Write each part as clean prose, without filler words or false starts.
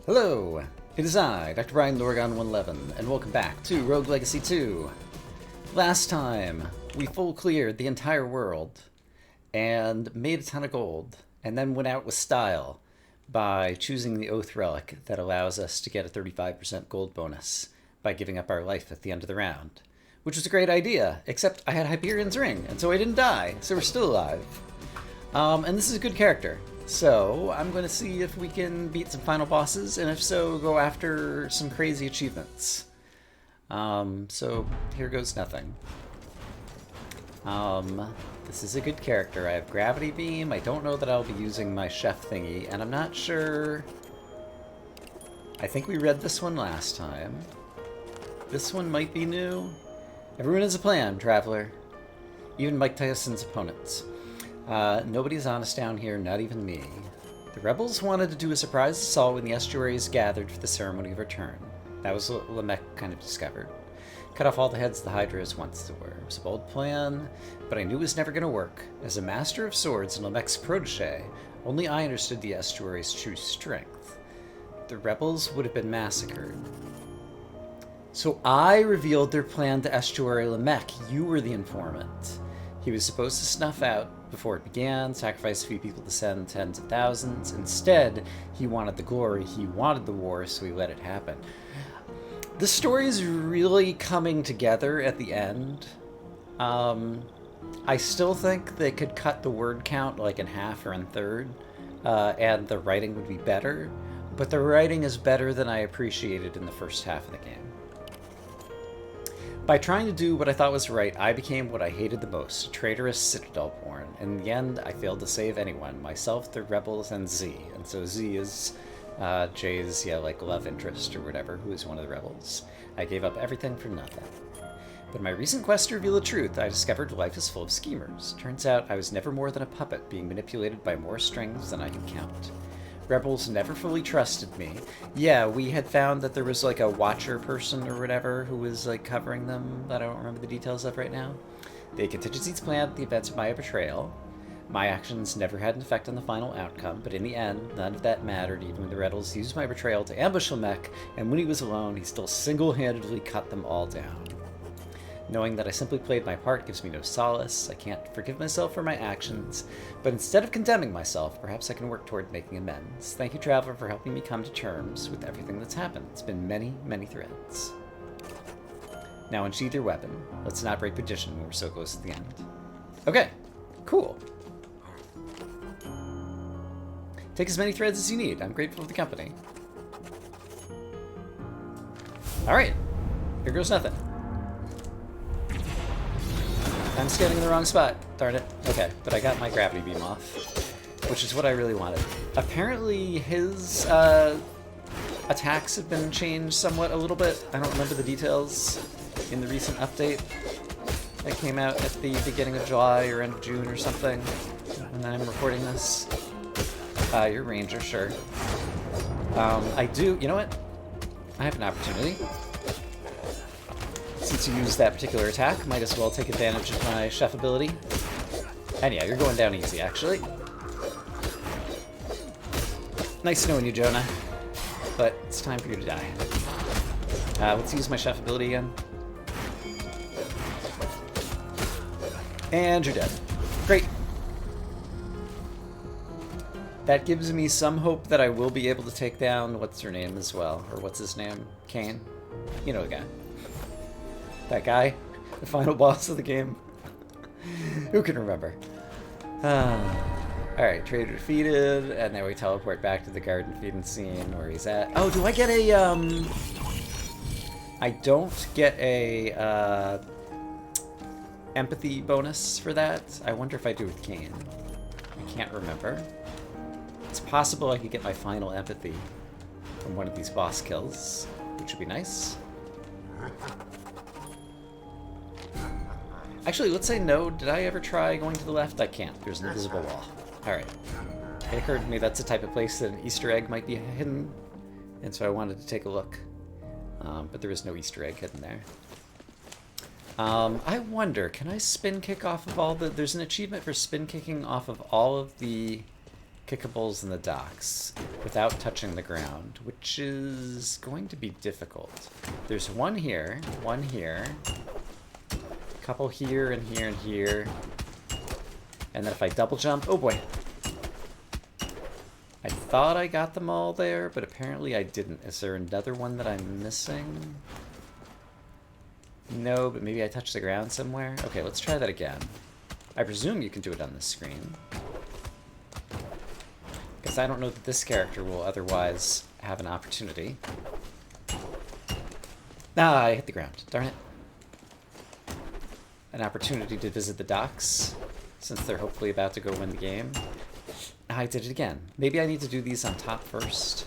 Hello, it is I, Dr. Brian Lorgon111, and welcome back to Rogue Legacy 2. Last time, we full cleared the entire world, and made a ton of gold, and then went out with style by choosing the Oath Relic that allows us to get a 35% gold bonus by giving up our life at the end of the round. Which was a great idea, except I had Hyperion's Ring, and so I didn't die, so we're still alive. And this is a good character. So, I'm going to see if we can beat some final bosses, and if so, go after some crazy achievements. So, here goes nothing. This is a good character. I have Gravity Beam. I don't know that I'll be using my chef thingy, and I'm not sure... I think we read this one last time. This one might be new. Everyone has a plan, Traveler. Even Mike Tyson's opponents. Nobody's honest down here, not even me. The rebels wanted to do a surprise assault when the estuaries gathered for the ceremony of return. That was what Lamech kind of discovered. Cut off all the heads of the Hydra as once there were. It was a bold plan, but I knew it was never going to work. As a master of swords and Lamech's protege, only I understood the estuary's true strength. The rebels would have been massacred. So I revealed their plan to Estuary Lamech. You were the informant. He was supposed to snuff out before it began, sacrifice a few people to send tens of thousands. Instead, he wanted the glory, he wanted the war, so he let it happen. The story is really coming together at the end. I still think they could cut the word count like in half or in third, and the writing would be better, but the writing is better than I appreciated in the first half of the game. By trying to do what I thought was right, I became what I hated the most, a traitorous Citadel-born. In the end, I failed to save anyone, myself, the rebels, and Z. And so Z is Jay's, love interest or whatever, who is one of the rebels. I gave up everything for nothing. But in my recent quest to reveal the truth, I discovered life is full of schemers. Turns out I was never more than a puppet, being manipulated by more strings than I could count. Rebels never fully trusted me. Yeah, we had found that there was like a watcher person or whatever who was like covering them that I don't remember the details of right now. They had contingencies planned at the events of my betrayal. My actions never had an effect on the final outcome, but in the end, none of that mattered even when the rebels used my betrayal to ambush Lamech, and when he was alone, he still single-handedly cut them all down. Knowing that I simply played my part gives me no solace. I can't forgive myself for my actions, but instead of condemning myself, perhaps I can work toward making amends. Thank you, Traveler, for helping me come to terms with everything that's happened. It's been many, many threads. Now unsheath your weapon. Let's not break position when we're so close to the end. Okay, cool. Take as many threads as you need. I'm grateful for the company. Alright, here goes nothing. I'm standing in the wrong spot. Darn it. Okay, but I got my gravity beam off, which is what I really wanted. Apparently his attacks have been changed somewhat a little bit. I don't remember the details in the recent update that came out at the beginning of July or end of June or something when I'm recording this. Your ranger, sure. I do, you know what? I have an opportunity. Since you used that particular attack, might as well take advantage of my chef ability. And yeah, you're going down easy, actually. Nice knowing you, Jonah. But it's time for you to die. Let's use my chef ability again. And you're dead. Great. That gives me some hope that I will be able to take down what's her name as well. Or what's his name? Kane? You know the guy. That guy, the final boss of the game. Who can remember? Alright, traitor defeated, and now we teleport back to the garden feeding scene where he's at. Oh, do I get a, I don't get a, empathy bonus for that? I wonder if I do with Kane. I can't remember. It's possible I could get my final empathy from one of these boss kills, which would be nice. Actually, let's say no. Did I ever try going to the left? I can't. There's an invisible wall. Alright. It occurred to me that's the type of place that an Easter egg might be hidden, and so I wanted to take a look. But there is no Easter egg hidden there. I wonder, can I spin kick off of all the... There's an achievement for spin kicking off of all of the kickables in the docks without touching the ground, which is going to be difficult. There's one here, a couple here and here and here, and then if I double jump, oh boy. I thought I got them all there, but apparently I didn't. Is there another one that I'm missing? No, but maybe I touched the ground somewhere. Okay, let's try that again. I presume you can do it on this screen. Because I don't know that this character will otherwise have an opportunity. Ah, I hit the ground. Darn it. An opportunity to visit the docks, since they're hopefully about to go win the game. I did it again. Maybe I need to do these on top first.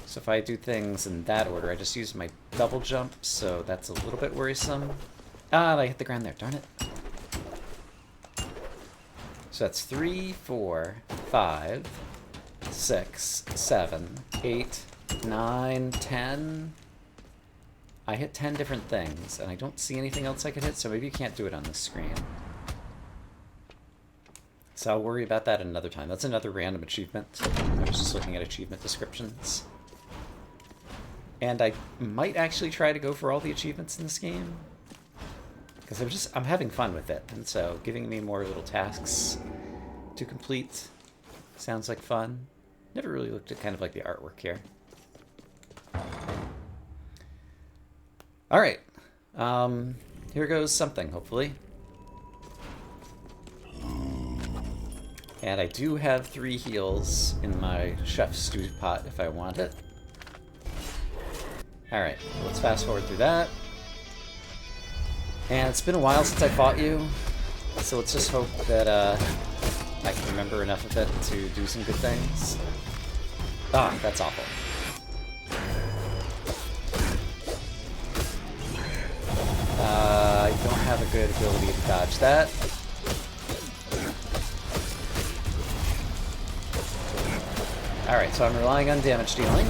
So if I do things in that order, I just use my double jump, so that's a little bit worrisome. Ah, I hit the ground there. Darn it. So that's 3, 4, 5, 6, 7, 8, 9, 10. I hit 10 different things, and I don't see anything else I could hit, so maybe you can't do it on this screen. So I'll worry about that another time. That's another random achievement. I was just looking at achievement descriptions. And I might actually try to go for all the achievements in this game. Because I'm having fun with it, and so giving me more little tasks to complete sounds like fun. Never really looked at kind of like the artwork here. Alright. Here goes something, hopefully. And I do have 3 heals in my chef's stew pot if I want it. Alright, let's fast forward through that. And it's been a while since I fought you, so let's just hope that I can remember enough of it to do some good things. Ah, that's awful. I don't have a good ability to dodge that. Alright, so I'm relying on damage dealing.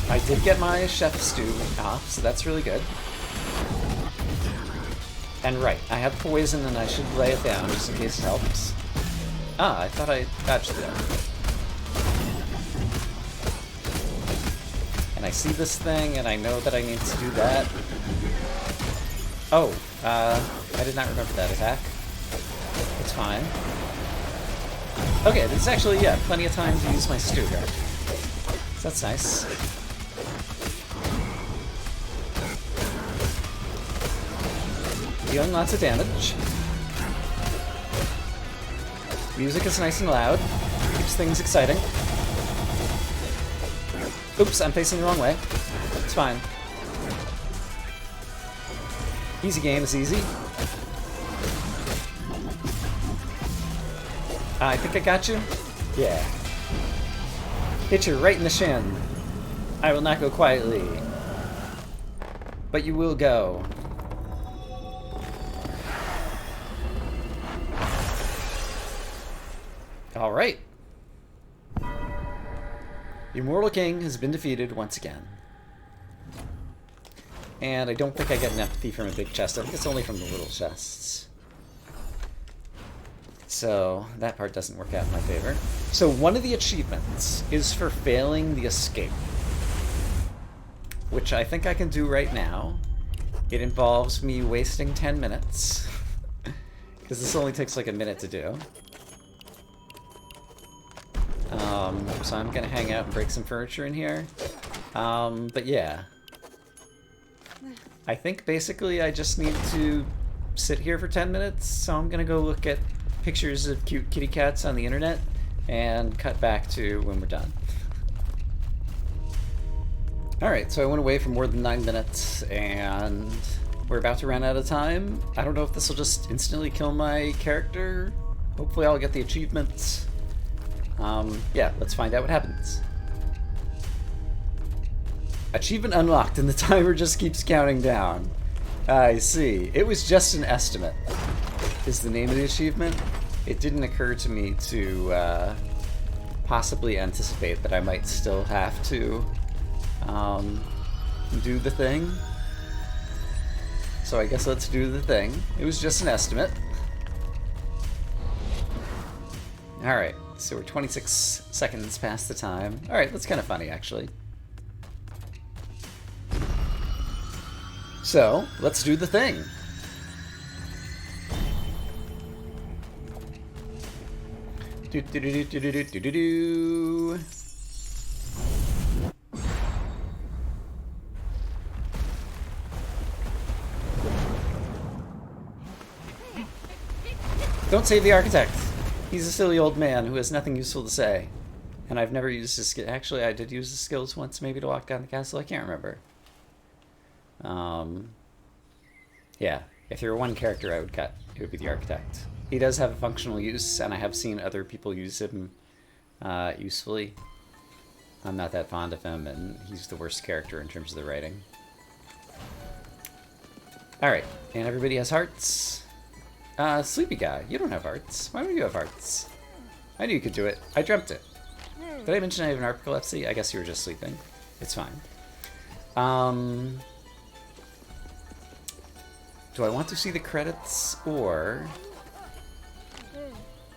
I did get my chef stew off, so that's really good. And right, I have poison and I should lay it down just in case it helps. Ah, I thought I dodged it. And I see this thing and I know that I need to do that. Oh, I did not remember that attack. It's fine. Okay, there's actually, yeah, plenty of time to use my stew here. So that's nice. Dealing lots of damage. Music is nice and loud. Keeps things exciting. Oops, I'm facing the wrong way. It's fine. Easy game is easy. I think I got you? Yeah. Hit you right in the shin. I will not go quietly. But you will go. Alright. The Immortal King has been defeated once again. And I don't think I get an empathy from a big chest. I think it's only from the little chests. So that part doesn't work out in my favor. So one of the achievements is for failing the escape, which I think I can do right now. It involves me wasting 10 minutes, because this only takes like a minute to do. So I'm gonna hang out and break some furniture in here. But yeah. I think basically I just need to sit here for 10 minutes, so I'm gonna go look at pictures of cute kitty cats on the internet and cut back to when we're done. Alright, so I went away for more than 9 minutes and we're about to run out of time. I don't know if this will just instantly kill my character. Hopefully I'll get the achievements. Yeah, let's find out what happens. Achievement unlocked and the timer just keeps counting down. I see. It was just an estimate, is the name of the achievement. It didn't occur to me to possibly anticipate that I might still have to do the thing. So I guess let's do the thing. It was just an estimate. Alright, So we're 26 seconds past the time. Alright, that's kind of funny, actually. So, let's do the thing. Do do do do do do do do do. Don't save the architect. He's a silly old man who has nothing useful to say. And I've never used his skill. Actually, I did use his skills once, maybe to walk down the castle. I can't remember. Yeah, if you're one character I would cut, it would be the architect. He does have a functional use, and I have seen other people use him usefully. I'm not that fond of him, and he's the worst character in terms of the writing. Alright, and everybody has hearts. Sleepy guy, you don't have hearts. Why would you have hearts? I knew you could do it. I dreamt it. Did I mention I have narcolepsy? I guess you were just sleeping. It's fine. Do I want to see the credits, or...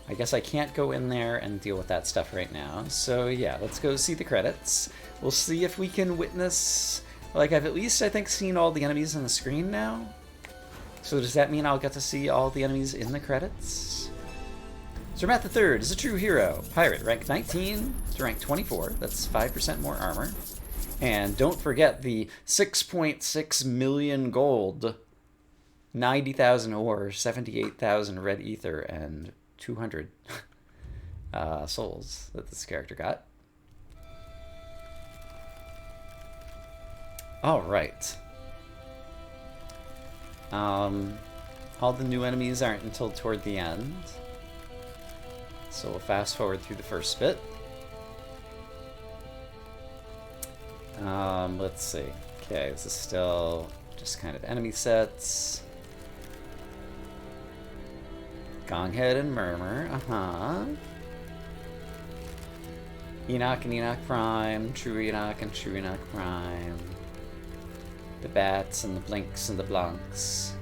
I guess I can't go in there and deal with that stuff right now. So yeah, let's go see the credits. We'll see if we can witness... Like, I've at least, I think, seen all the enemies on the screen now. So does that mean I'll get to see all the enemies in the credits? Zermatt III is a true hero. Pirate, rank 19 to rank 24. That's 5% more armor. And don't forget the 6.6 million gold, 90,000 ore, 78,000 red ether, and 200 souls that this character got. Alright. All the new enemies aren't until toward the end. So we'll fast forward through the first bit. Let's see. Okay, this is still just kind of enemy sets. Gonghead and Murmur, Enoch and Enoch Prime, True Enoch and True Enoch Prime. The Bats and the Blinks and the Blunks.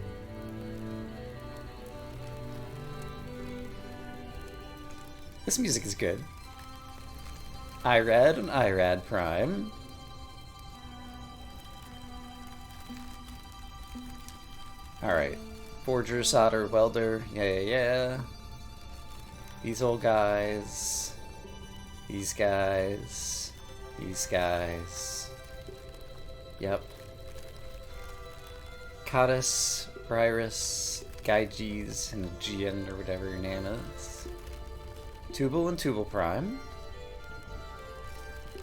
This music is good. Irad and Irad Prime. Alright. Forger, Solder, Welder. Yeah. These old guys. These guys. These guys. Yep. Caddis, Bryrus, Gyges, and Gian, or whatever your name is. Tubal and Tubal Prime. You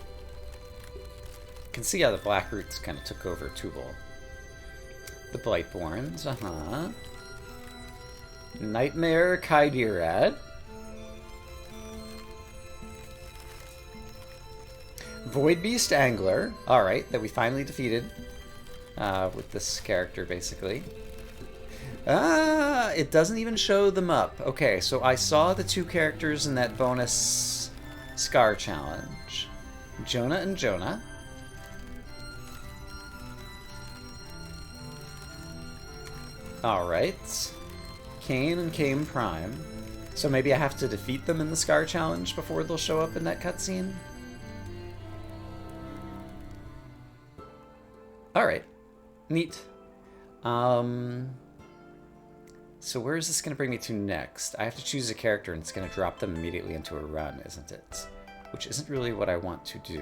can see how the Black Roots kind of took over Tubal. The Blightborns, Nightmare Kaidirad. Voidbeast Angler. Alright, that we finally defeated. With this character, basically. It doesn't even show them up. Okay, so I saw the two characters in that bonus Scar challenge. Jonah and Jonah. Alright. Kain and Kain Prime. So maybe I have to defeat them in the Scar challenge before they'll show up in that cutscene? Alright. Neat. So where is this going to bring me to next? I have to choose a character and it's going to drop them immediately into a run, isn't it? Which isn't really what I want to do.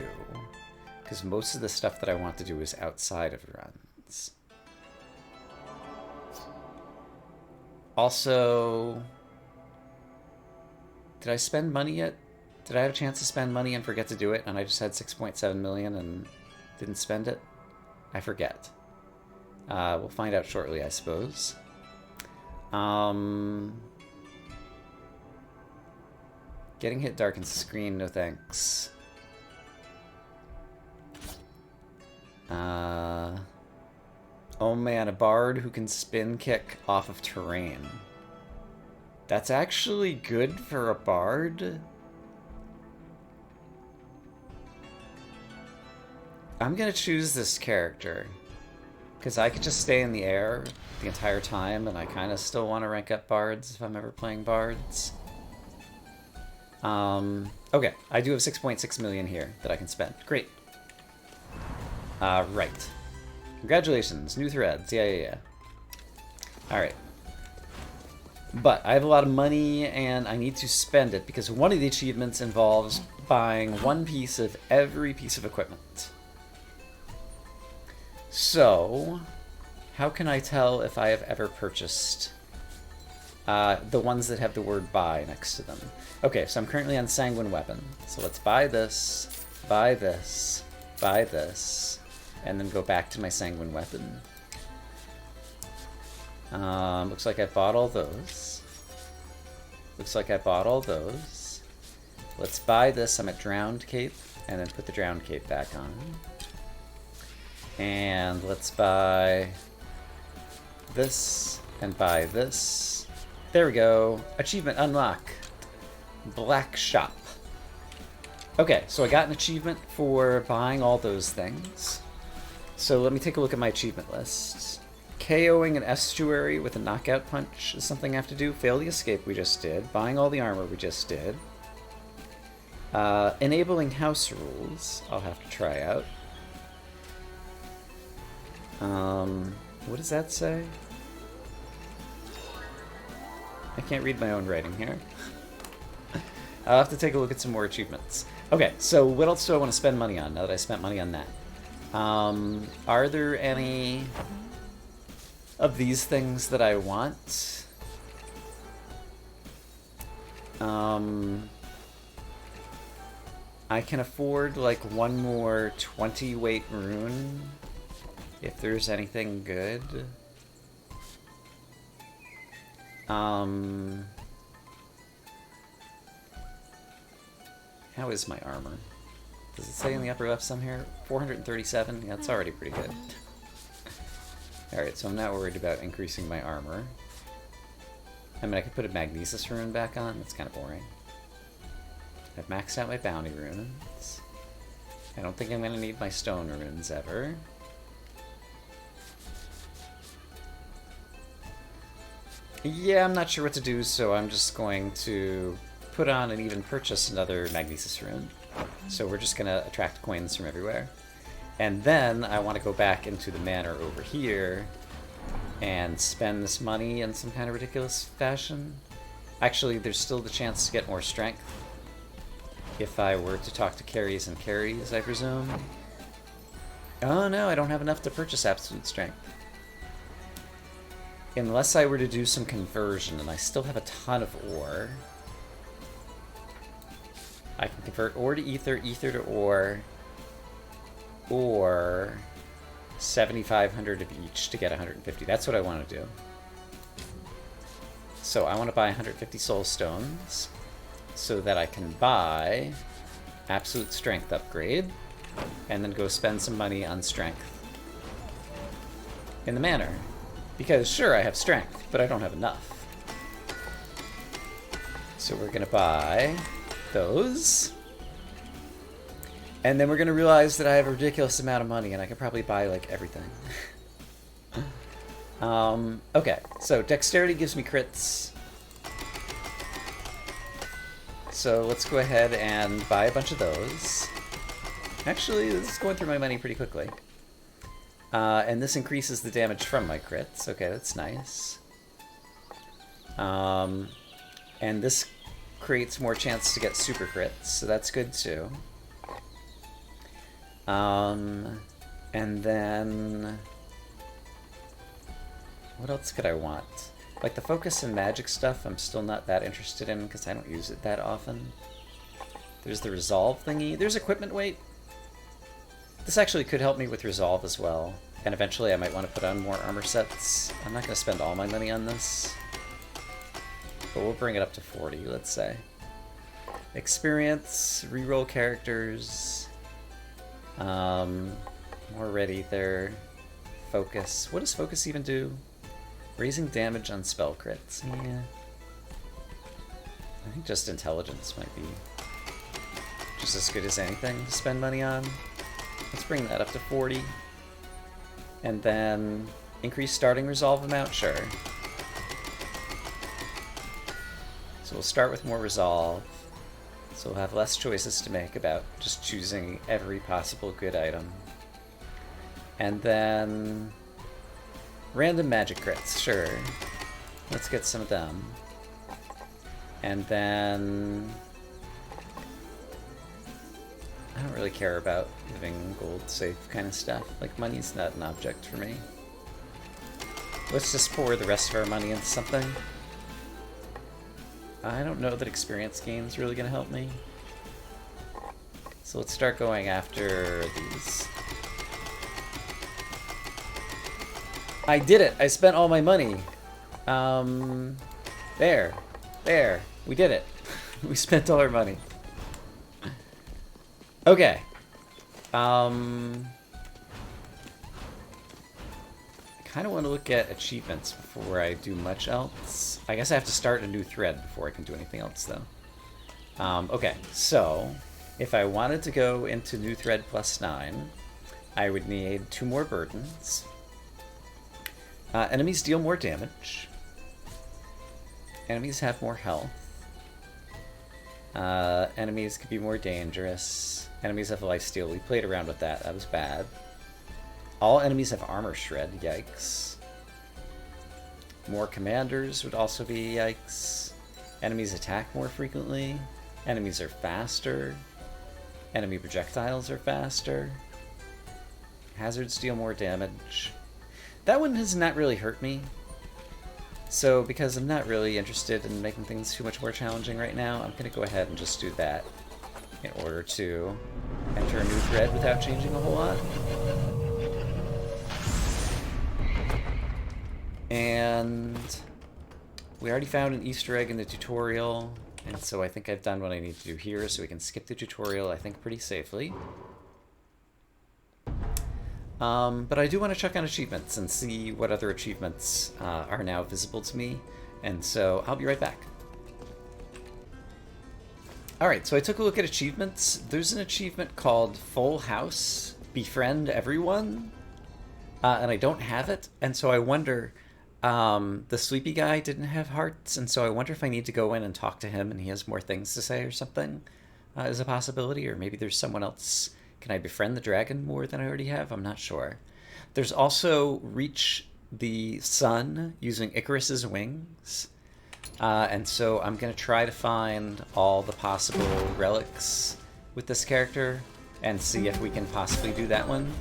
Because most of the stuff that I want to do is outside of runs. Also... Did I spend money yet? Did I have a chance to spend money and forget to do it, and I just had 6.7 million and didn't spend it? I forget. We'll find out shortly, I suppose. Getting hit darkens the screen, no thanks. Oh man, a bard who can spin kick off of terrain. That's actually good for a bard? I'm gonna choose this character. Because I could just stay in the air the entire time, and I kind of still want to rank up bards if I'm ever playing bards. Okay, I do have 6.6 million here that I can spend. Great. Right. Congratulations, new threads. Yeah. Alright. But I have a lot of money and I need to spend it because one of the achievements involves buying one piece of every piece of equipment. So, how can I tell if I have ever purchased the ones that have the word buy next to them? Okay, so I'm currently on Sanguine Weapon. So let's buy this, buy this, buy this, and then go back to my Sanguine Weapon. Looks like I bought all those. Looks like I bought all those. Let's buy this. I'm at Drowned Cape, and then put the Drowned Cape back on. And let's buy this, and buy this. There we go. Achievement unlock. Black Shop. Okay, so I got an achievement for buying all those things. So let me take a look at my achievement list. KOing an estuary with a knockout punch is something I have to do. Fail the escape we just did. Buying all the armor we just did. Enabling house rules I'll have to try out. What does that say? I can't read my own writing here. I'll have to take a look at some more achievements. Okay, so what else do I want to spend money on now that I spent money on that? Are there any of these things that I want? I can afford like one more 20 weight rune if there's anything good. How is my armor? Does it say in the upper left somewhere? 437? Yeah, that's already pretty good. Alright, so I'm not worried about increasing my armor. I mean, I could put a Magnesis rune back on. That's kind of boring. I've maxed out my bounty runes. I don't think I'm going to need my stone runes ever. Yeah, I'm not sure what to do, so I'm just going to put on and even purchase another Magnesis rune. So we're just going to attract coins from everywhere. And then I want to go back into the manor over here and spend this money in some kind of ridiculous fashion. Actually, there's still the chance to get more strength if I were to talk to carries and carries, I presume. Oh no, I don't have enough to purchase absolute strength. Unless I were to do some conversion, and I still have a ton of ore. I can convert ore to ether, ether to ore, or 7,500 of each to get 150. That's what I want to do. So I want to buy 150 soul stones so that I can buy absolute strength upgrade and then go spend some money on strength in the manor. Because sure, I have strength, but I don't have enough. So we're gonna buy those. And then we're gonna realize that I have a ridiculous amount of money and I can probably buy like everything. Okay, so dexterity gives me crits. So let's go ahead and buy a bunch of those. Actually, this is going through my money pretty quickly. And this increases the damage from my crits. Okay, that's nice. And this creates more chance to get super crits, so that's good too. And then... what else could I want? Like the focus and magic stuff I'm still not that interested in because I don't use it that often. There's the resolve thingy. There's equipment weight. This actually could help me with resolve as well. And eventually I might want to put on more armor sets. I'm not going to spend all my money on this. But we'll bring it up to 40, let's say. Experience, reroll characters. More ready there. Focus. What does focus even do? Raising damage on spell crits. Yeah. I think just intelligence might be just as good as anything to spend money on. Let's bring that up to 40. And then increase starting resolve amount? Sure. So we'll start with more resolve. So we'll have less choices to make about just choosing every possible good item. And then random magic crits, sure. Let's get some of them. And then I don't really care about living gold safe kind of stuff. Like, money's not an object for me. Let's just pour the rest of our money into something. I don't know that experience gain's really gonna help me. So let's start going after these. I did it! I spent all my money! There. There. We did it. We spent all our money. Okay. I kind of want to look at achievements before I do much else. I guess I have to start a new thread before I can do anything else, though. Okay, so if I wanted to go into new thread +9, I would need 2 more burdens. Enemies deal more damage. Enemies have more health. Enemies could be more dangerous. Enemies have lifesteal. We played around with that. That was bad. All enemies have armor shred. Yikes. More commanders would also be yikes. Enemies attack more frequently. Enemies are faster. Enemy projectiles are faster. Hazards deal more damage. That one has not really hurt me. So because I'm not really interested in making things too much more challenging right now, I'm going to go ahead and just do that in order to enter a new thread without changing a whole lot. And we already found an Easter egg in the tutorial, and so I think I've done what I need to do here, so we can skip the tutorial, I think, pretty safely. But I do want to check on achievements and see what other achievements are now visible to me, and so I'll be right back. Alright, so I took a look at achievements. There's an achievement called Full House, Befriend Everyone, and I don't have it, and so I wonder, the sleepy guy didn't have hearts, and so I wonder if I need to go in and talk to him and he has more things to say or something, is a possibility, or maybe there's someone else. Can I befriend the dragon more than I already have? I'm not sure. There's also Reach the Sun using Icarus's wings. And so I'm going to try to find all the possible relics with this character and see if we can possibly do that one.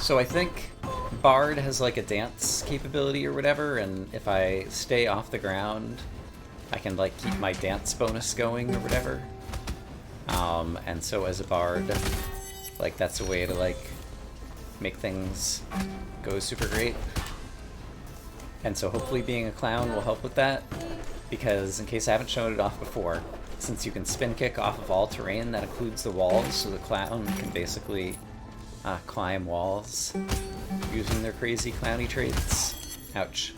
So I think Bard has like a dance capability or whatever, and if I stay off the ground, I can like keep my dance bonus going or whatever. And so as a bard, like that's a way to like make things go super great. And so hopefully being a clown will help with that, because in case I haven't shown it off before, since you can spin kick off of all terrain, that includes the walls, so the clown can basically climb walls using their crazy clowny traits. Ouch.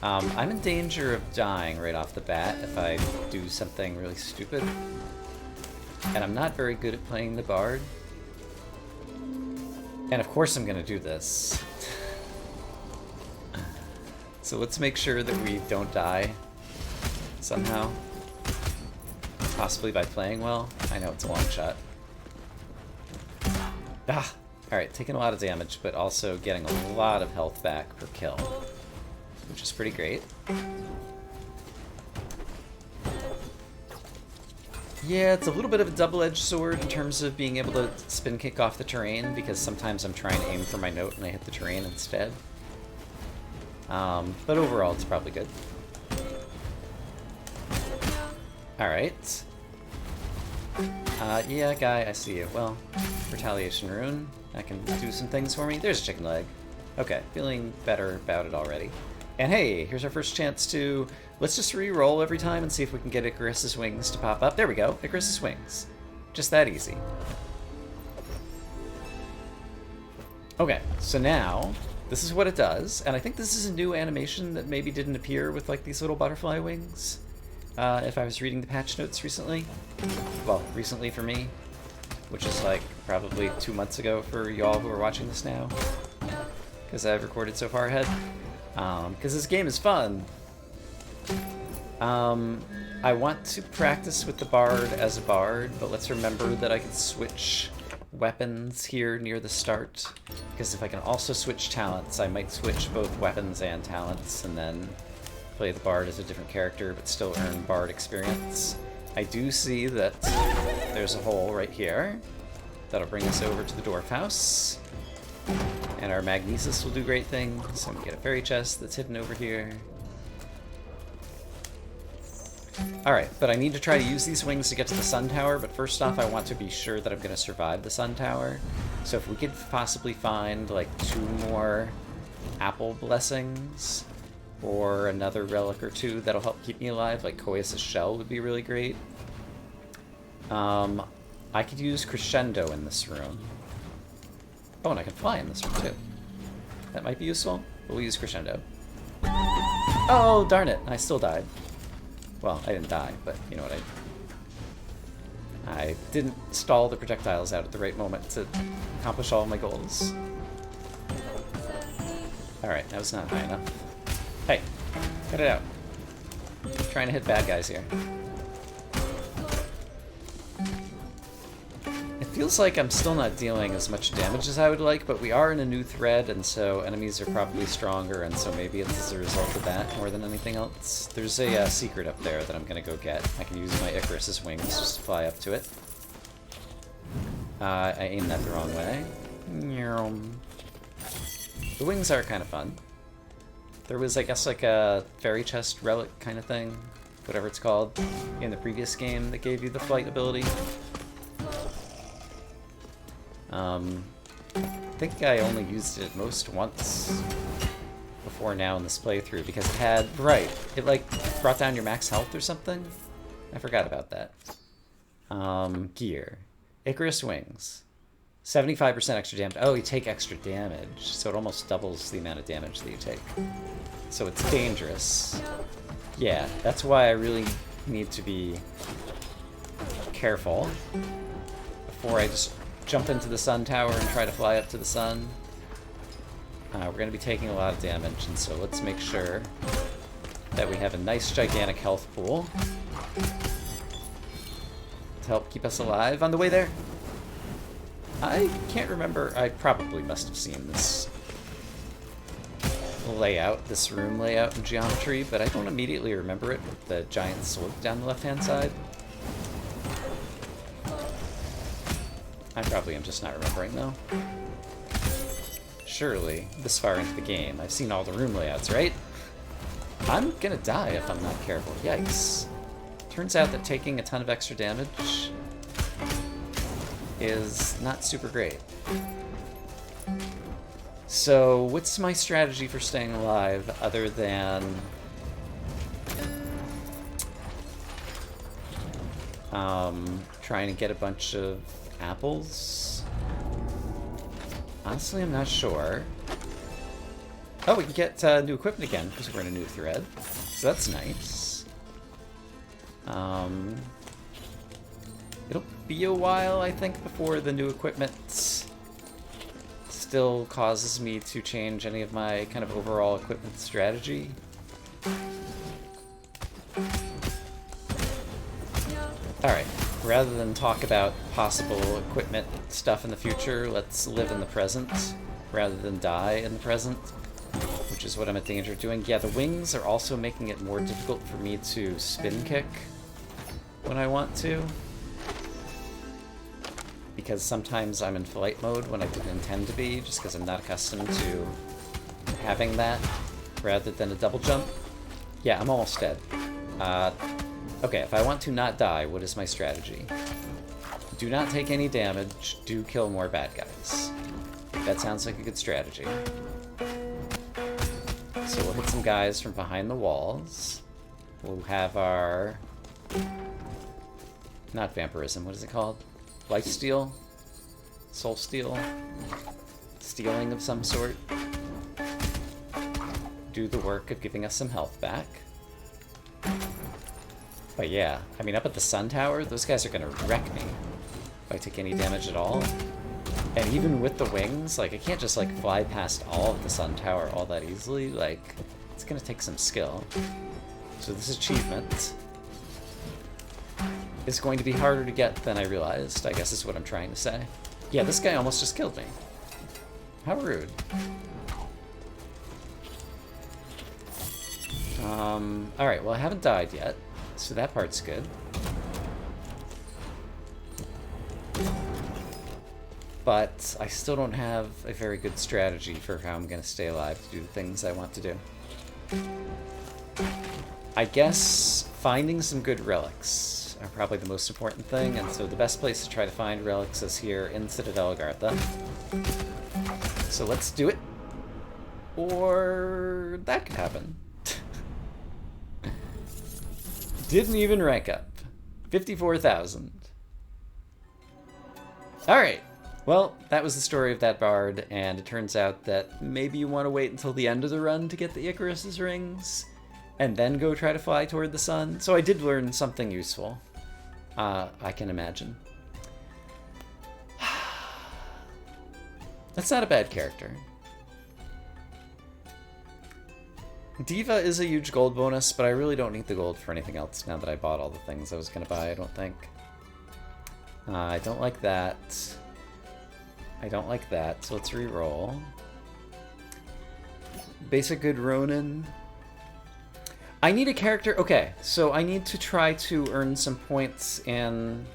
I'm in danger of dying right off the bat if I do something really stupid. And I'm not very good at playing the bard. And of course I'm gonna do this. So let's make sure that we don't die somehow. Possibly by playing well. I know it's a long shot. Ah! Alright, taking a lot of damage, but also getting a lot of health back per kill, which is pretty great. Yeah, it's a little bit of a double-edged sword in terms of being able to spin kick off the terrain, because sometimes I'm trying to aim for my note and I hit the terrain instead. But overall, it's probably good. Alright. Yeah, guy, I see you. Well, Retaliation Rune. That can do some things for me. There's a chicken leg. Okay, feeling better about it already. And hey, here's our first chance to... Let's just re-roll every time and see if we can get Icarus's wings to pop up. There we go, Icarus's wings. Just that easy. Okay, so now, this is what it does, and I think this is a new animation that maybe didn't appear with like these little butterfly wings, if I was reading the patch notes recently. Well, recently for me, which is like probably 2 months ago for y'all who are watching this now, because I've recorded so far ahead. Because this game is fun. I want to practice with the bard as a bard, but let's remember that I can switch weapons here near the start, because if I can also switch talents, I might switch both weapons and talents and then play the bard as a different character but still earn bard experience. I do see that there's a hole right here that'll bring us over to the dwarf house, and our magnesis will do great things. So we get a fairy chest that's hidden over here. Alright, but I need to try to use these wings to get to the sun tower, but first off I want to be sure that I'm going to survive the sun tower. So if we could possibly find like 2 more apple blessings, or another relic or 2 that'll help keep me alive, like Koya's shell would be really great. I could use Crescendo in this room. Oh, and I can fly in this room too. That might be useful. We'll use Crescendo. Oh, darn it, I still died. Well, I didn't die, but you know what I didn't stall the projectiles out at the right moment to accomplish all of my goals. Alright, that was not high enough. Hey, cut it out. I'm trying to hit bad guys here. It feels like I'm still not dealing as much damage as I would like, but we are in a new thread, and so enemies are probably stronger, and so maybe it's as a result of that more than anything else. There's a secret up there that I'm gonna go get. I can use my Icarus's wings just to fly up to it. I aimed that the wrong way. The wings are kind of fun. There was, I guess, like a fairy chest relic kind of thing, whatever it's called, in the previous game that gave you the flight ability. I think I only used it most once before now in this playthrough, because it had, right, it like brought down your max health or something? I forgot about that. Gear. Icarus wings. 75% extra damage. Oh, you take extra damage, so it almost doubles the amount of damage that you take. So it's dangerous. Yeah, that's why I really need to be careful before I just jump into the sun tower and try to fly up to the sun. We're going to be taking a lot of damage, and so let's make sure that we have a nice gigantic health pool to help keep us alive on the way there. I can't remember, I probably must have seen this layout, this room layout in Geometry, but I don't immediately remember it with the giant sword down the left-hand side. I probably am just not remembering, though. Surely, this far into the game, I've seen all the room layouts, right? I'm gonna die if I'm not careful. Yikes. Turns out that taking a ton of extra damage is not super great. So, what's my strategy for staying alive other than trying to get a bunch of apples? Honestly, I'm not sure. Oh, we can get new equipment again because we're in a new thread, so that's nice. It'll be a while, I think, before the new equipment still causes me to change any of my kind of overall equipment strategy. Alright, rather than talk about possible equipment stuff in the future, let's live in the present rather than die in the present, which is what I'm in danger of doing. Yeah, the wings are also making it more difficult for me to spin kick when I want to, because sometimes I'm in flight mode when I didn't intend to be, just because I'm not accustomed to having that rather than a double jump. Yeah, I'm almost dead. Okay, if I want to not die, what is my strategy? Do not take any damage, do kill more bad guys. That sounds like a good strategy. So we'll hit some guys from behind the walls. We'll have our... not vampirism, what is it called? Lifesteal? Soul steal? Stealing of some sort? Do the work of giving us some health back. But yeah, I mean, up at the sun tower, those guys are gonna wreck me if I take any damage at all. And even with the wings, like, I can't just, like, fly past all of the sun tower all that easily. Like, it's gonna take some skill. So this achievement is going to be harder to get than I realized, I guess is what I'm trying to say. Yeah, this guy almost just killed me. How rude. Alright, well I haven't died yet, so that part's good. But I still don't have a very good strategy for how I'm going to stay alive to do the things I want to do. I guess finding some good relics are probably the most important thing, and so the best place to try to find relics is here in Citadel Agartha. So let's do it. Or that could happen. Didn't even rank up. 54,000. Alright. Well, that was the story of that bard, and it turns out that maybe you want to wait until the end of the run to get the Icarus's rings, and then go try to fly toward the sun. So I did learn something useful. I can imagine. That's not a bad character. Diva is a huge gold bonus, but I really don't need the gold for anything else now that I bought all the things I was going to buy, I don't think. I don't like that. I don't like that, so let's re-roll. Basic good Ronin. I need a character... Okay, so I need to try to earn some points in...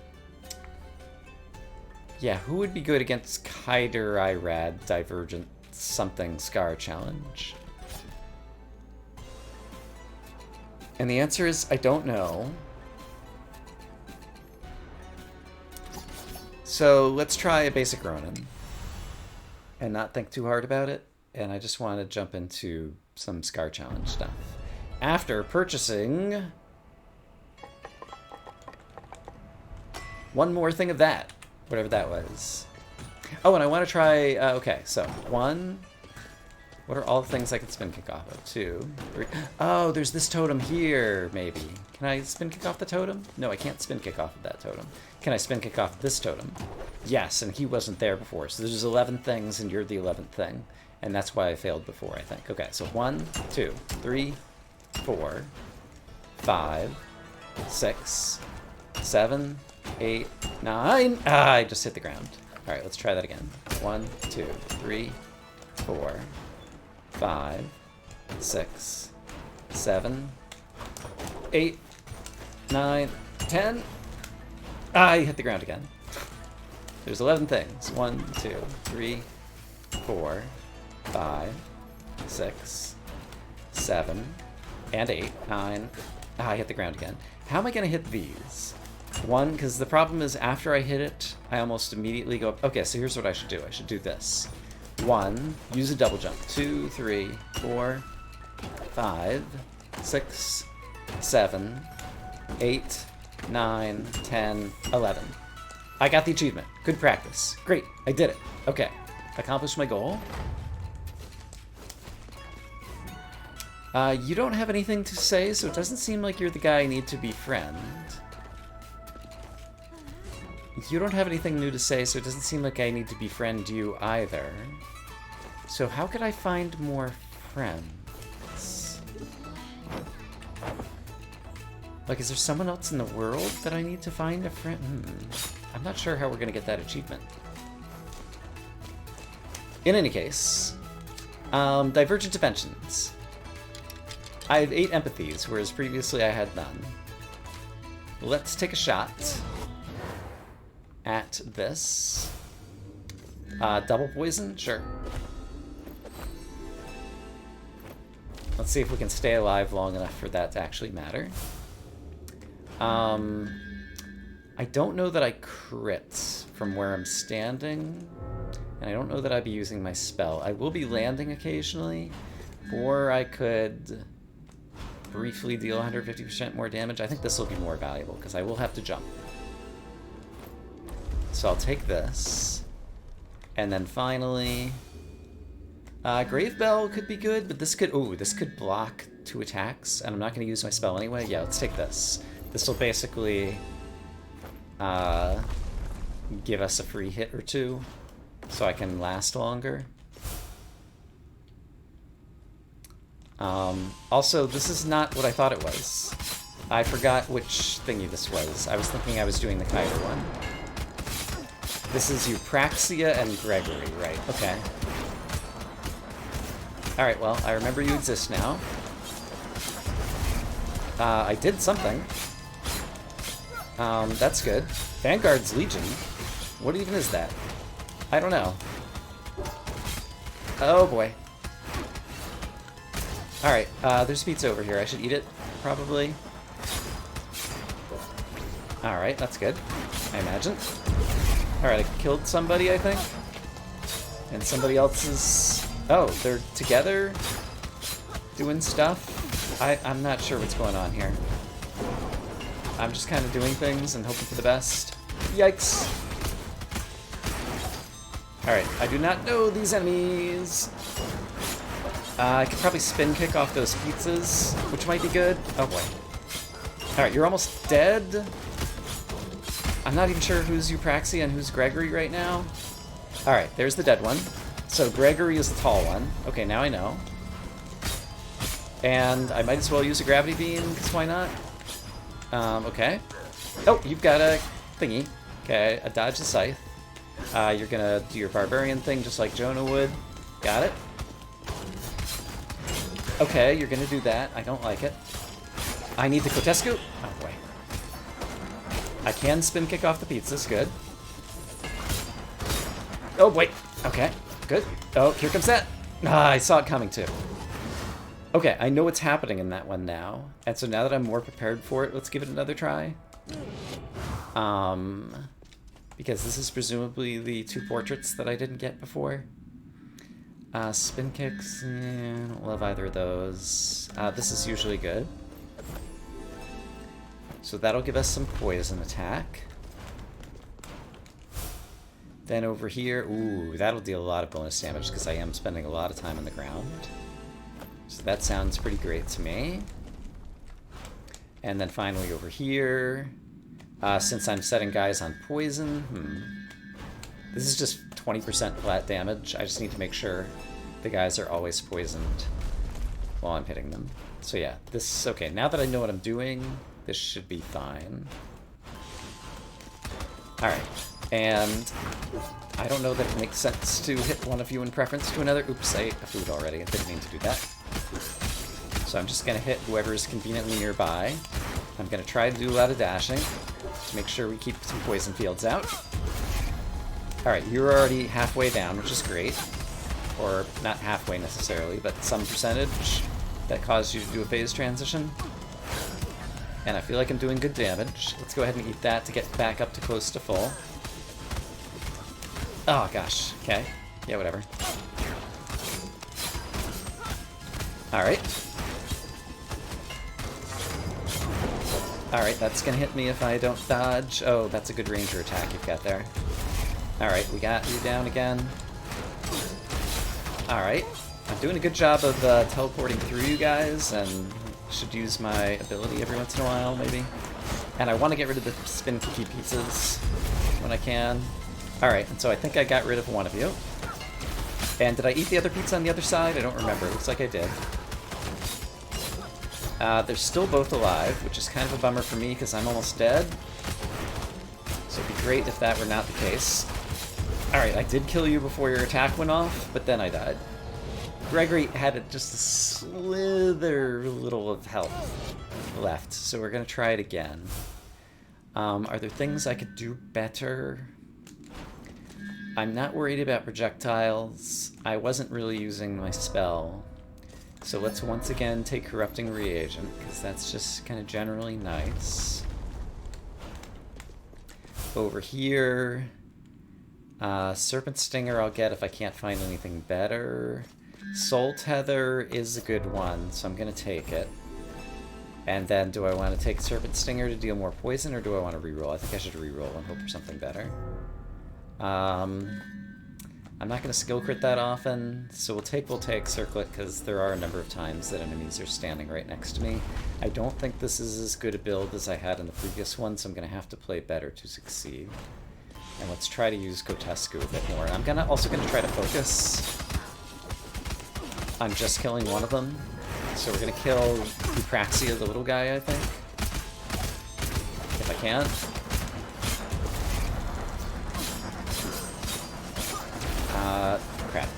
Yeah, who would be good against Kaider Irad Divergent something Scar Challenge? And the answer is, I don't know. So let's try a basic Ronin. And not think too hard about it. And I just want to jump into some Scar Challenge stuff. After purchasing... one more thing of that. Whatever that was. Oh, and I want to try... okay, so one... What are all the things I can spin kick off of? 2, 3... Oh, there's this totem here, maybe. Can I spin kick off the totem? No, I can't spin kick off of that totem. Can I spin kick off this totem? Yes, and he wasn't there before. So there's 11 things, and you're the 11th thing. And that's why I failed before, I think. Okay, so 1, 2, 3, 4, 5, 6, 7, 8, 9... Ah, I just hit the ground. All right, let's try that again. 1, 2, 3, 4... 5, 6, 7, 8, 9, 10. Ah, I hit the ground again. There's 11 things. 1, 2, 3, 4, 5, 6, 7, and 8, 9. Ah, I hit the ground again. How am I going to hit these? 1, because the problem is after I hit it, I almost immediately go up. Okay, so here's what I should do. I should do this. 1, use a double jump. 2, 3, 4, 5, 6, 7, 8, 9, 10, 11. I got the achievement. Good practice. Great, I did it. Okay, accomplished my goal. You don't have anything to say, so it doesn't seem like you're the guy I need to befriend. You don't have anything new to say, so it doesn't seem like I need to befriend you either. So how could I find more friends? Like, is there someone else in the world that I need to find a friend? I'm not sure how we're going to get that achievement. In any case, Divergent Dimensions. I have 8 empathies, whereas previously I had none. Let's take a shot at this. Double poison? Sure. Let's see if we can stay alive long enough for that to actually matter. I don't know that I crit from where I'm standing, and I don't know that I'd be using my spell. I will be landing occasionally, or I could briefly deal 150% more damage. I think this will be more valuable, because I will have to jump. So I'll take this, and then finally... Grave Bell could be good, but this could... Ooh, this could block 2 attacks, and I'm not going to use my spell anyway. Yeah, let's take this. This will basically give us a free hit or 2, so I can last longer. Also, this is not what I thought it was. I forgot which thingy this was. I was thinking I was doing the Kyber one. This is Eupraxia and Gregory, right? Okay. Alright, well, I remember you exist now. I did something. That's good. Vanguard's Legion? What even is that? I don't know. Oh boy. Alright, there's pizza over here. I should eat it, probably. Alright, that's good. I imagine. Alright, I killed somebody, I think. And somebody else is... Oh, they're together? Doing stuff? I'm not sure what's going on here. I'm just kind of doing things and hoping for the best. Yikes. Alright, I do not know these enemies. I could probably spin kick off those pizzas, which might be good. Oh boy. Alright, you're almost dead. I'm not even sure who's Eupraxia and who's Gregory right now. Alright, there's the dead one. So Gregory is the tall one. Okay, now I know. And I might as well use a gravity beam, because why not? Okay. Oh, you've got a thingy. Okay, a dodge the scythe. You're gonna do your barbarian thing just like Jonah would. Got it. Okay, you're gonna do that. I don't like it. I need the Kotesku. Oh boy. I can spin kick off the pizzas. Good. Oh wait. Okay. Good. Oh, here comes that. I saw it coming too. Okay, I know what's happening in that one now. And so now that I'm more prepared for it, let's give it another try. Because this is presumably the two portraits that I didn't get before. Spin kicks, don't love either of those. This is usually good. So that'll give us some poison attack. Then over here, ooh, that'll deal a lot of bonus damage because I am spending a lot of time on the ground. So that sounds pretty great to me. And then finally over here, since I'm setting guys on poison, this is just 20% flat damage. I just need to make sure the guys are always poisoned while I'm hitting them. So yeah, this, okay, now that I know what I'm doing, this should be fine. Alright, and I don't know that it makes sense to hit one of you in preference to another. Oops, I ate a food already. I didn't mean to do that. So I'm just going to hit whoever is conveniently nearby. I'm going to try to do a lot of dashing to make sure we keep some poison fields out. Alright, you're already halfway down, which is great. Or not halfway necessarily, but some percentage that caused you to do a phase transition. And I feel like I'm doing good damage. Let's go ahead and eat that to get back up to close to full. Oh gosh, okay. Yeah, whatever. Alright. Alright, that's gonna hit me if I don't dodge. Oh, that's a good ranger attack you've got there. Alright, we got you down again. Alright. I'm doing a good job of teleporting through you guys, and should use my ability every once in a while, maybe. And I want to get rid of the spin kicky pizzas when I can. Alright, and so I think I got rid of one of you. And did I eat the other pizza on the other side? I don't remember. It looks like I did. They're still both alive, which is kind of a bummer for me because I'm almost dead. So it'd be great if that were not the case. Alright, I did kill you before your attack went off, but then I died. Gregory had just a slither little of health left, so we're going to try it again. Are there things I could do better? I'm not worried about projectiles. I wasn't really using my spell. So let's once again take Corrupting Reagent, because that's just kind of generally nice. Over here, Serpent Stinger I'll get if I can't find anything better. Soul Tether is a good one, so I'm going to take it. And then do I want to take Serpent Stinger to deal more poison, or do I want to reroll? I think I should reroll and hope for something better. I'm not going to skill crit that often, so we'll take Circlet, because there are a number of times that enemies are standing right next to me. I don't think this is as good a build as I had in the previous one, so I'm going to have to play better to succeed. And let's try to use Kotesku a bit more. I'm also going to try to focus on just killing one of them. So we're going to kill Eupraxia, the little guy, I think. can. Crap.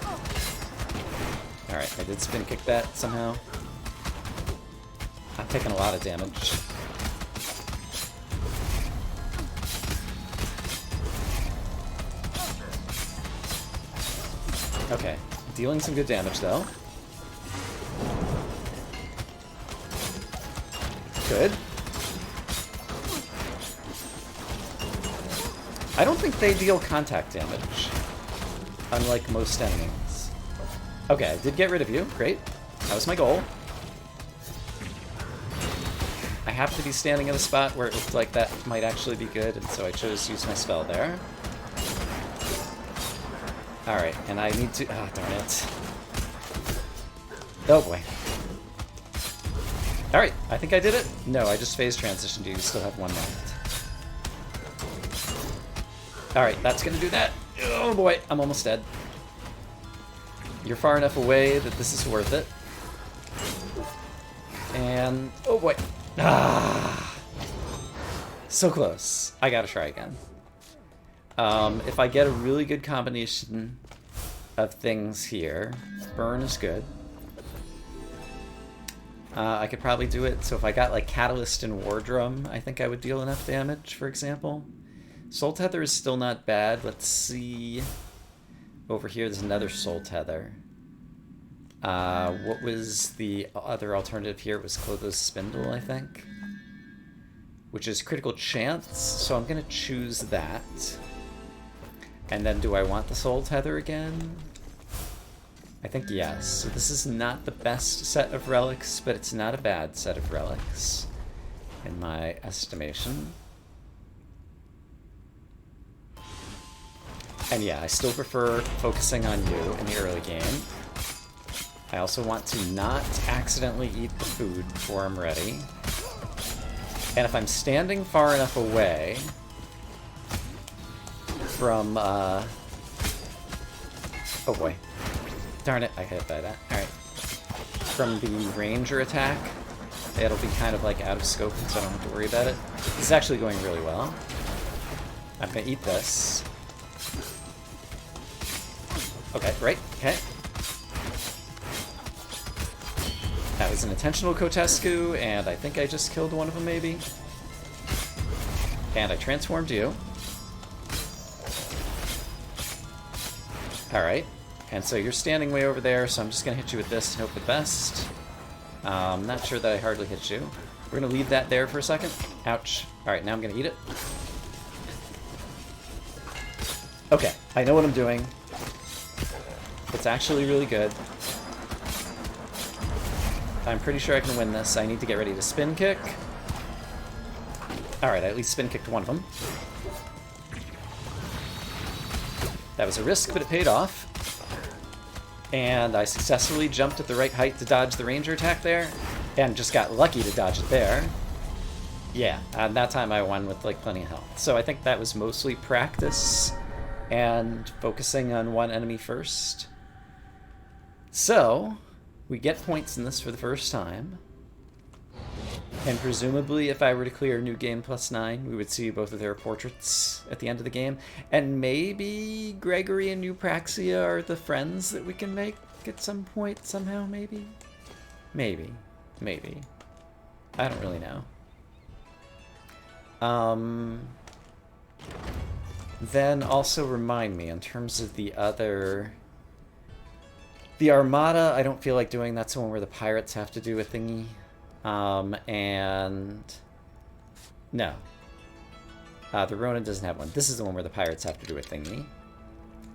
Alright, I did spin kick that somehow. I'm taking a lot of damage. Okay, dealing some good damage though. Good. I don't think they deal contact damage, unlike most enemies. Okay, I did get rid of you. Great. That was my goal. I happened to be standing in a spot where it looked like that might actually be good, and so I chose to use my spell there. Alright, and I need to... Oh, darn it. Oh, boy. Alright, I think I did it. No, I just phase transitioned you. You still have one left. Alright, that's gonna do that. Oh, boy, I'm almost dead. You're far enough away that this is worth it. And... Oh, boy. Ah! So close. I gotta try again. If I get a really good combination of things here, burn is good. I could probably do it, so if I got like Catalyst and War Drum, I think I would deal enough damage, for example. Soul Tether is still not bad. Let's see. Over here, there's another Soul Tether. What was the other alternative here? It was Clotho's Spindle, I think. Which is Critical Chance, so I'm going to choose that. And then do I want the Soul Tether again? I think yes. So this is not the best set of relics, but it's not a bad set of relics, in my estimation. And yeah, I still prefer focusing on you in the early game. I also want to not accidentally eat the food before I'm ready. And if I'm standing far enough away from, oh boy. Darn it, I hit by that. Alright. From the ranger attack, it'll be kind of like out of scope, so I don't have to worry about it. This is actually going really well. I'm gonna eat this. Okay, right, okay. That was an intentional Kotesku, and I think I just killed one of them, maybe. And I transformed you. Alright, and so you're standing way over there, so I'm just going to hit you with this and hope for the best. Not sure that I hardly hit you. We're going to leave that there for a second. Ouch. Alright, now I'm going to eat it. Okay, I know what I'm doing. It's actually really good. I'm pretty sure I can win this. I need to get ready to spin kick. Alright, I at least spin kicked one of them. That was a risk, but it paid off. And I successfully jumped at the right height to dodge the ranger attack there, and just got lucky to dodge it there. Yeah, and that time I won with like plenty of health. So I think that was mostly practice and focusing on one enemy first. So, we get points in this for the first time. And presumably, if I were to clear New Game +9, we would see both of their portraits at the end of the game. And maybe Gregory and Eupraxia are the friends that we can make at some point, somehow, maybe? Maybe. Maybe. I don't really know. Then also remind me, in terms of the other... The Armada, I don't feel like doing. That's the one where the pirates have to do a thingy. And... No. The Ronin doesn't have one. This is the one where the pirates have to do a thingy.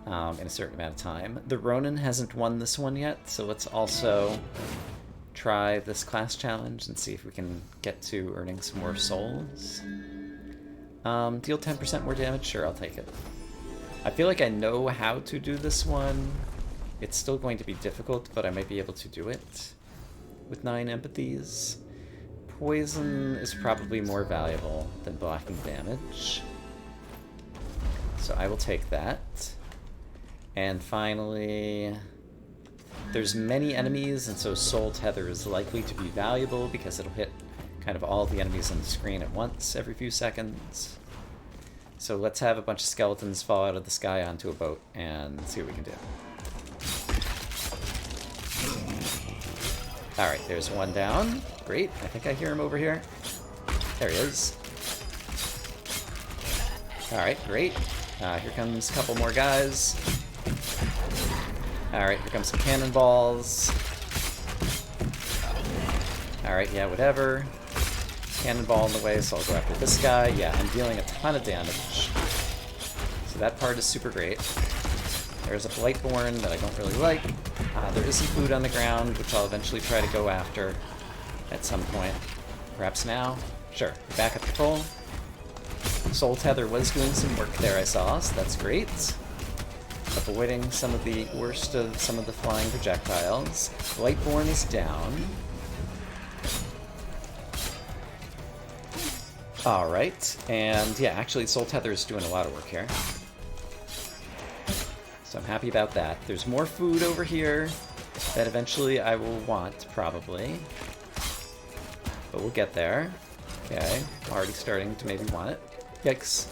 In a certain amount of time. The Ronin hasn't won this one yet, so let's also try this class challenge and see if we can get to earning some more souls. Deal 10% more damage? Sure, I'll take it. I feel like I know how to do this one. It's still going to be difficult, but I might be able to do it with 9 empathies. Poison is probably more valuable than blocking damage, so I will take that. And finally, there's many enemies, and so Soul Tether is likely to be valuable because it'll hit kind of all the enemies on the screen at once every few seconds. So let's have a bunch of skeletons fall out of the sky onto a boat and see what we can do. Alright, there's one down. Great. I think I hear him over here. There he is. Alright, great. Here comes a couple more guys. Alright, here comes some cannonballs. Alright, yeah, whatever. Cannonball in the way, so I'll go after this guy. Yeah, I'm dealing a ton of damage. So that part is super great. There's a Blightborn that I don't really like. There is some food on the ground, which I'll eventually try to go after at some point. Perhaps now? Sure, we're back up to full. Soul Tether was doing some work there, I saw, so that's great. Avoiding some of the worst of some of the flying projectiles. Blightborn is down. Alright, and yeah, actually Soul Tether is doing a lot of work here. So I'm happy about that. There's more food over here that eventually I will want, probably. But we'll get there. Okay, I'm already starting to maybe want it. Yikes.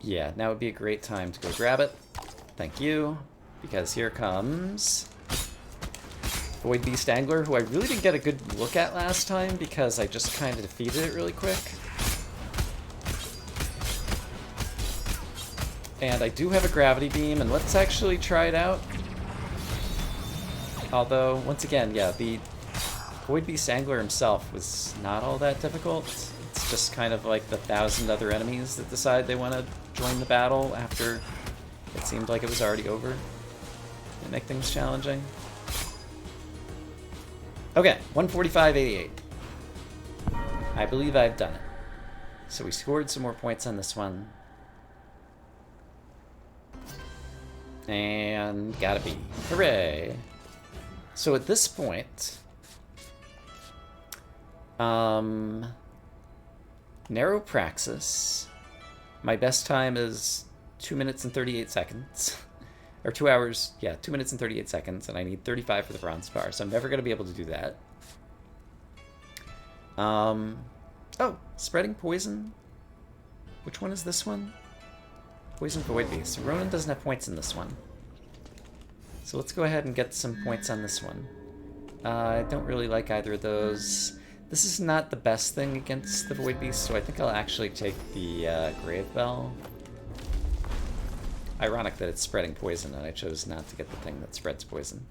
Yeah, now would be a great time to go grab it. Thank you. Because here comes Void Beast Angler, who I really didn't get a good look at last time because I just kind of defeated it really quick. And I do have a gravity beam, and let's actually try it out. Although, once again, yeah, the Void Beast Angler himself was not all that difficult. It's just kind of like the 1,000 other enemies that decide they want to join the battle after it seemed like it was already over. They make things challenging. Okay, 145.88. I believe I've done it. So we scored some more points on this one. And gotta be. Hooray! So at this point, Narrow Praxis. My best time is 2 minutes and 38 seconds. Or 2 hours, yeah, 2 minutes and 38 seconds, and I need 35 for the bronze bar, so I'm never going to be able to do that. Oh, Spreading Poison. Which one is this one? Poison Void Beast. Ronan doesn't have points in this one. So let's go ahead and get some points on this one. I don't really like either of those. This is not the best thing against the Void Beast, so I think I'll actually take the Grave Bell. Ironic that it's spreading poison, and I chose not to get the thing that spreads poison.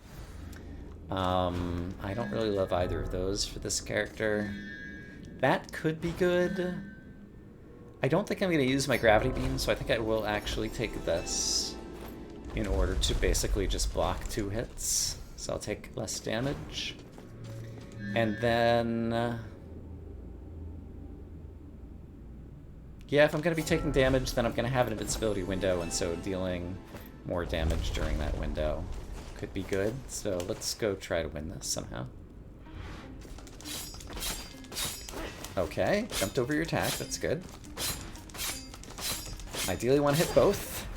I don't really love either of those for this character. That could be good. I don't think I'm going to use my Gravity Beam, so I think I will actually take this in order to basically just block 2 hits. So I'll take less damage. And then... yeah, if I'm going to be taking damage, then I'm going to have an invincibility window, and so dealing more damage during that window could be good. So let's go try to win this somehow. Okay, jumped over your attack, that's good. Ideally want to hit both.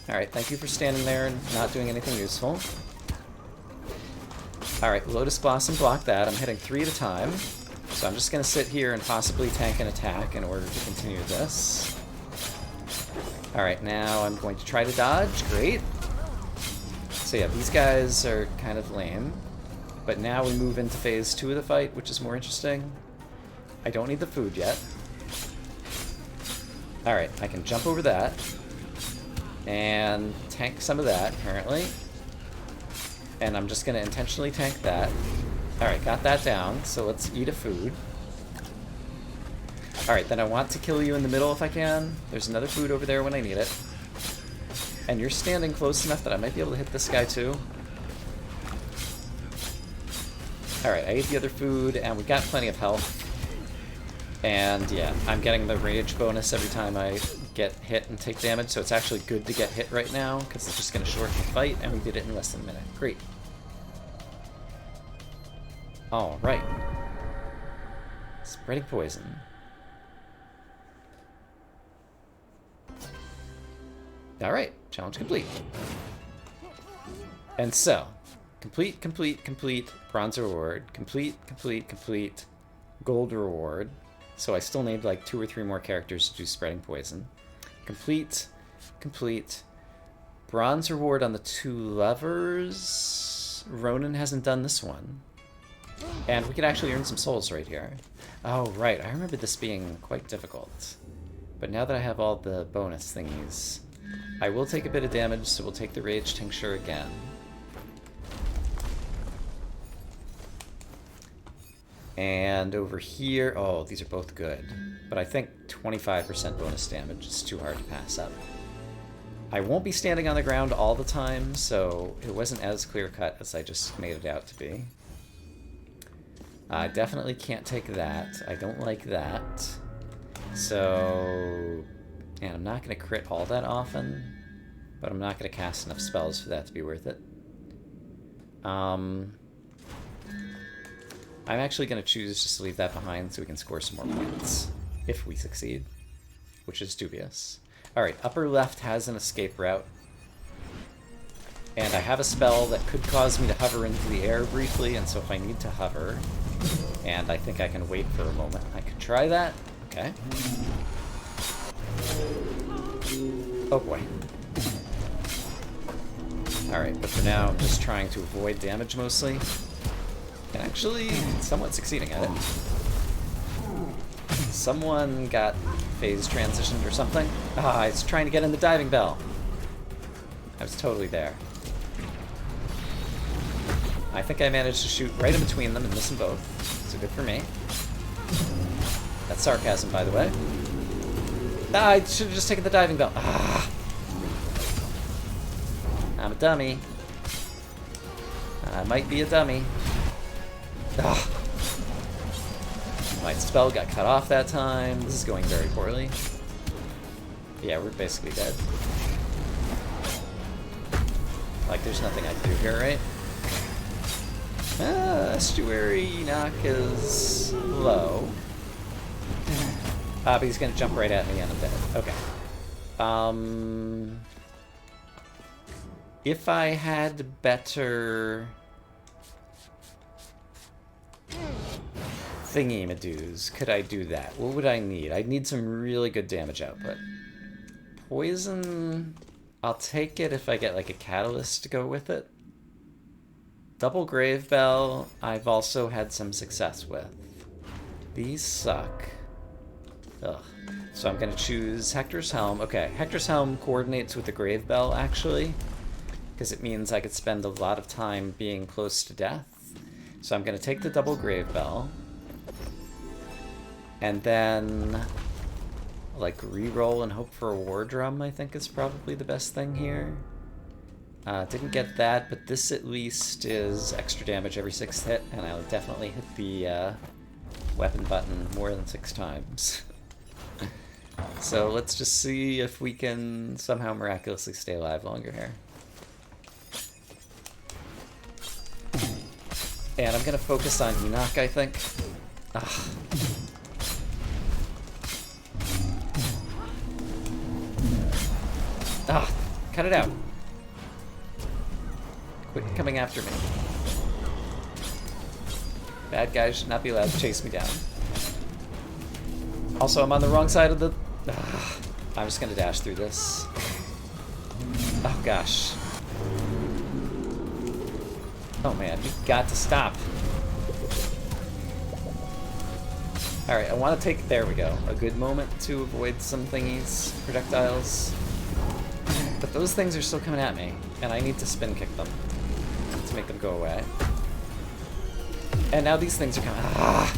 Alright, thank you for standing there and not doing anything useful. Alright, Lotus Blossom blocked that. I'm hitting 3 at a time. So I'm just going to sit here and possibly tank an attack in order to continue this. Alright, now I'm going to try to dodge. Great. So yeah, these guys are kind of lame. But now we move into phase 2 of the fight, which is more interesting. I don't need the food yet. Alright, I can jump over that. And tank some of that, apparently. And I'm just going to intentionally tank that. Alright, got that down, so let's eat a food. Alright, then I want to kill you in the middle if I can. There's another food over there when I need it. And you're standing close enough that I might be able to hit this guy too. Alright, I ate the other food, and we got plenty of health. And yeah, I'm getting the rage bonus every time I get hit and take damage, so it's actually good to get hit right now, because it's just going to shorten the fight, and we did it in less than a minute. Great. Alright. Spreading Poison. Alright, challenge complete. And so, complete, bronze reward, complete, gold reward. So I still need like 2 or 3 more characters to do spreading poison. Complete, bronze reward on the 2 levers. Ronan hasn't done this one. And we could actually earn some souls right here. Oh, right, I remember this being quite difficult. But now that I have all the bonus thingies, I will take a bit of damage, so we'll take the Rage Tincture again. And over here, oh, these are both good. But I think 25% bonus damage is too hard to pass up. I won't be standing on the ground all the time, so it wasn't as clear-cut as I just made it out to be. I definitely can't take that. I don't like that. So... and I'm not going to crit all that often, but I'm not going to cast enough spells for that to be worth it. I'm actually going to choose just to leave that behind so we can score some more points, if we succeed, which is dubious. Alright, upper left has an escape route, and I have a spell that could cause me to hover into the air briefly, and so if I need to hover, and I think I can wait for a moment, I could try that. Okay. Oh boy. Alright, but for now I'm just trying to avoid damage mostly. And actually, somewhat succeeding at it. Someone got phase transitioned or something. Ah, I was trying to get in the diving bell. I was totally there. I think I managed to shoot right in between them and miss them both. So good for me. That's sarcasm, by the way. Ah, I should have just taken the diving bell. Ah! I'm a dummy. I might be a dummy. Ah. My spell got cut off that time. This is going very poorly. Yeah, we're basically dead. Like, there's nothing I can do here, right? Estuary knock is low. But he's gonna jump right at me and I'm dead. Okay. If I had better thingy-madoos, could I do that? What would I need? I'd need some really good damage output. Poison, I'll take it if I get like a catalyst to go with it. Double Grave Bell, I've also had some success with. These suck. Ugh. So I'm gonna choose Hector's Helm. Okay, Hector's Helm coordinates with the Grave Bell, actually, because it means I could spend a lot of time being close to death. So I'm gonna take the Double Grave Bell, and then like re-roll and hope for a War Drum, I think is probably the best thing here. Didn't get that, but this at least is extra damage every 6th hit, and I'll definitely hit the weapon button more than 6 times. So let's just see if we can somehow miraculously stay alive longer here. And I'm gonna focus on Enoch, I think. Ah. Ah, cut it out. Quit coming after me. Bad guys should not be allowed to chase me down. Also, I'm on the wrong side of the... I'm just gonna dash through this. Oh gosh. Oh man, you've got to stop. Alright, I want to take... There we go. A good moment to avoid some thingies, projectiles. But those things are still coming at me, and I need to spin kick them to make them go away. And now these things are coming... Ah!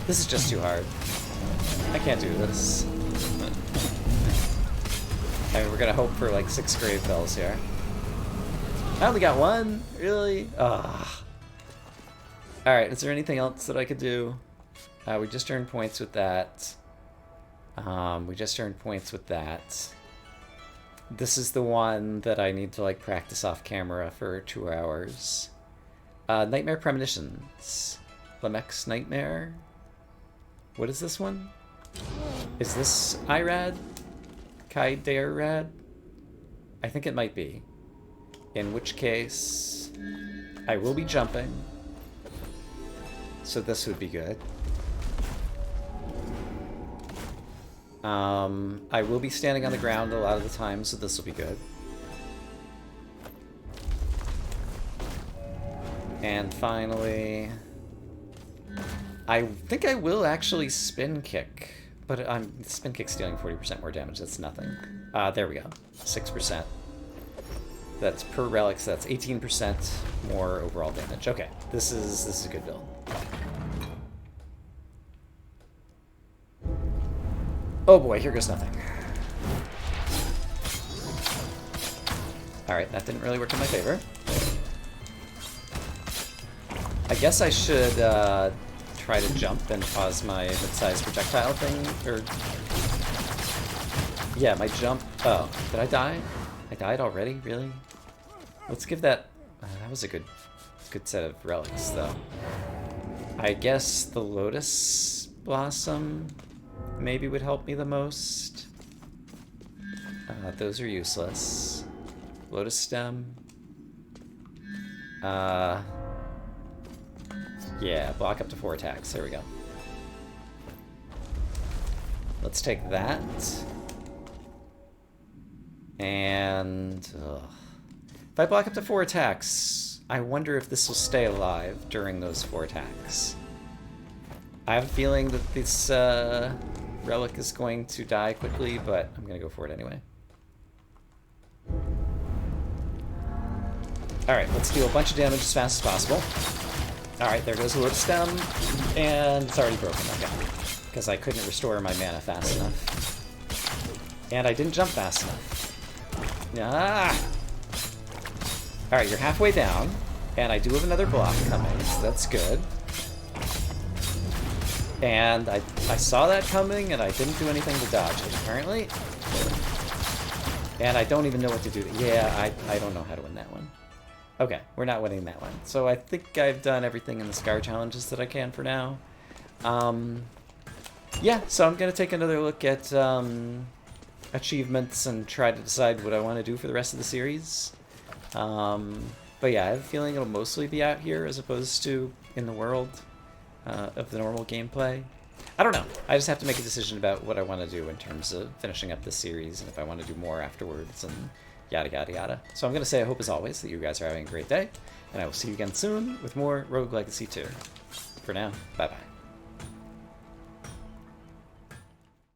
This is just too hard. I can't do this. I mean, we're gonna hope for like 6 Grave Bells here. I only got 1? Really? Ah. Alright, is there anything else that I could do? We just earned points with that. We just earned points with that. This is the one that I need to like practice off camera for 2 hours. Nightmare Premonitions. Lamech's Nightmare. What is this one? Is this Irad? Kai Dare Rad? I think it might be. In which case, I will be jumping. So this would be good. I will be standing on the ground a lot of the time, so this will be good. And finally, I think I will actually spin kick, but spin kick's dealing 40% more damage. That's nothing. There we go, 6%. That's per relic, so that's 18% more overall damage. Okay, this is a good build. Oh boy, here goes nothing. All right, that didn't really work in my favor. I guess I should try to jump and pause my mid-sized projectile thing, or... Yeah, my jump... Oh, did I die? I died already? Really? Let's give that... that was a good set of relics, though. I guess the Lotus Blossom maybe would help me the most. Those are useless. Lotus Stem. Yeah, block up to 4 attacks. There we go. Let's take that. And... if I block up to 4 attacks, I wonder if this will stay alive during those 4 attacks. I have a feeling that this relic is going to die quickly, but I'm going to go for it anyway. Alright, let's do a bunch of damage as fast as possible. Alright, there goes the Lotus Stem, and it's already broken, okay. Because I couldn't restore my mana fast enough. And I didn't jump fast enough. Ah! Alright, you're halfway down, and I do have another block coming, so that's good. And I saw that coming, and I didn't do anything to dodge it, apparently. And I don't even know what to do. Yeah, I don't know how to win that one. Okay, we're not winning that one. So I think I've done everything in the Scar challenges that I can for now. Yeah, so I'm going to take another look at achievements and try to decide what I want to do for the rest of the series. But yeah, I have a feeling it'll mostly be out here as opposed to in the world of the normal gameplay. I don't know. I just have to make a decision about what I want to do in terms of finishing up this series and if I want to do more afterwards and yada yada yada. So I'm going to say I hope as always that you guys are having a great day, and I will see you again soon with more Rogue Legacy 2. For now, bye bye.